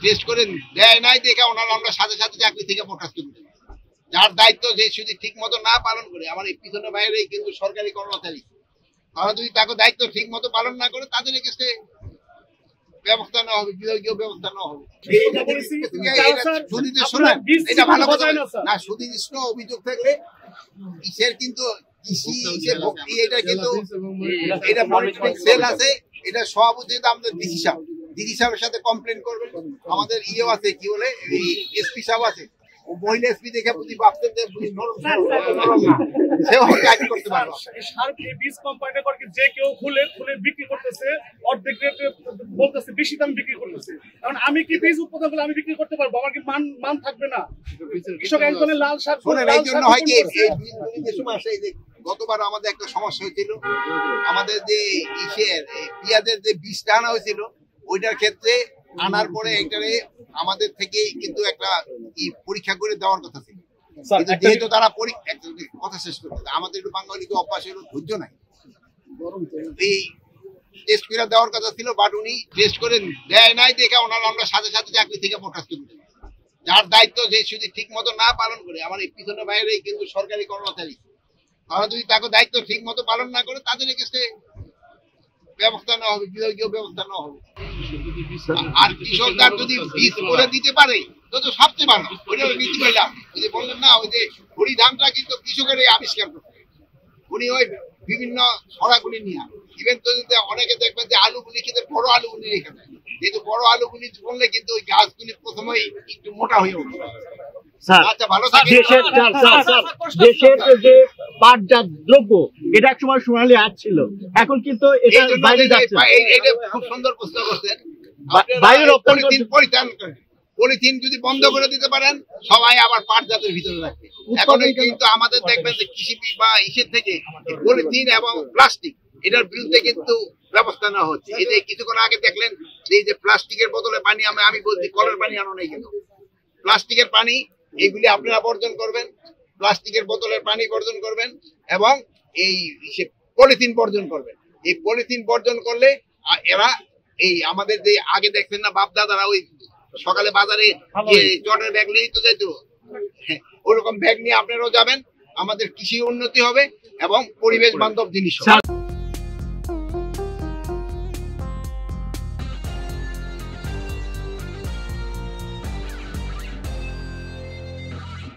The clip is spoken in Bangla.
টেস্ট করে দেয় নাই দেখে ওনারা আমরা সাথে সাথে চাকরি থেকে বরখাস্ত করি। যার দায়িত্ব যে যদি ঠিক মতো না পালন করে, আমার এই পিছনে বাইরে কিন্তু সরকারি কর্মচারী, তারা যদি তাকে দায়িত্ব ঠিক মতো পালন না করে তাদের কাছে ব্যবস্থা নেওয়া হবে, বিভাগীয় ব্যবস্থা নেওয়া হবে। এটা ভালো কথা না, সুনির্দিষ্ট অভিযোগ থাকলে ইসের কিন্তু কৃষি এটা কিন্তু এটা মনিটরিং সেল আছে, এটা সভাপতি আমাদের ডিসি সাহেবের সাথে কমপ্লেন করবে। আমাদের ইও আছে, কি বলে এসপি সাহেব আছে, মহিলা এসপি দেখে বুঝি ভাবতেন যে সেও কাজ করতে পারবে। বীজ কোম্পানিটা করে যে কেউ খুলে বিক্রি করতেছে, অর্ধেক রেটে বলতেছে বেশি দাম বিক্রি করতেছে। কারণ আমি কি বীজ উৎপাদন করলে আমি বিক্রি করতে পারবো? আমার কি মান থাকবে না? কৃষক একজনের লাল শাক এই জন্য হয় কি, গতবার আমাদের একটা সমস্যা হয়েছিল, আমাদের যে পেঁয়াজের যে বীজটা আনা হয়েছিল ওইটার ক্ষেত্রে আনার পরে এটারে আমাদের থেকে কিন্তু একটা পরীক্ষা করে দেওয়ার কথা ছিল। যেহেতু তারা কথা শেষ করতে, আমাদের একটু বাঙালিকে অভ্যাস হলো, ধৈর্য নাই, এই টেস্ট করে দেওয়ার কথা ছিল, বাট উনি টেস্ট করে দেয় নাই দেখে ওনারা আমরা সাথে সাথে চাকরি থেকে বরখাস্ত করি। যার দায়িত্ব যে যদি ঠিক মতো না পালন করে, আমার এই পিছনে বাইরে কিন্তু সরকারি কর্মচারী, তারা যদি তাকে দায়িত্ব ঠিক মতো পালন না করে তাদের কাছে ব্যবস্থা নেওয়া হবে, বিভাগীয় ব্যবস্থা নেওয়া হবে। আর কৃষকরা যদি বীজ করে দিতে পারে তো সবচেয়ে ভালো, ওইটা নীতি পাইলাম। যদি বললেন না, ওই যে হরিধানটা কিন্তু কৃষকের আবিষ্কার করতে, উনি ওই বিভিন্ন ছড়াগুলি নিয়ে ইভেন তো অনেকে দেখবেন যে আলুগুলি খেতে বড় আলুগুলি রেখে দেয়, যেহেতু বড় আলুগুলি করলে কিন্তু ওই গাছগুলি প্রথমেই একটু মোটা হয়ে উঠবে। আচ্ছা, ভালো থাকে। দেশের যে পাটজাত দ্রব্য, এটা এক সময় সোনালী আঁশ ছিল, এখন কিন্তু এটা বাইরে যাচ্ছে। এটা খুব সুন্দর প্রশ্ন করছেন। বাইরে পরিত্রাণ করেন, পলিথিন যদি বন্ধ করে দিতে পারেন সবাই আবার পাটজাতের ভিতরে রাখবে। এখন কিন্তু আমাদের দেখবেন যে কৃষি বা ইসের থেকে পলিথিন এবং প্লাস্টিক এটার বিরুদ্ধে কিন্তু ব্যবস্থা নেওয়া হচ্ছে। এই যে কিছুক্ষণ আগে দেখলেন যে এই যে প্লাস্টিকের বোতলে পানি, আমি বলছি কলের পানি আনো নেই, কিন্তু প্লাস্টিকের পানি এইগুলি আপনারা বর্জন করবেন, প্লাস্টিকের বোতলের পানি বর্জন করবেন এবং এই পলিথিন বর্জন করবেন। এই পলিথিন বর্জন করলে এরা এই আমাদের যে আগে দেখছেন না বাপ দাদারা ওই সকালে বাজারে চটের ব্যাগ নিয়ে তো যেত, ওরকম ব্যাগ নিয়ে আপনারাও যাবেন। আমাদের কৃষি উন্নতি হবে এবং পরিবেশ বান্ধব জিনিস।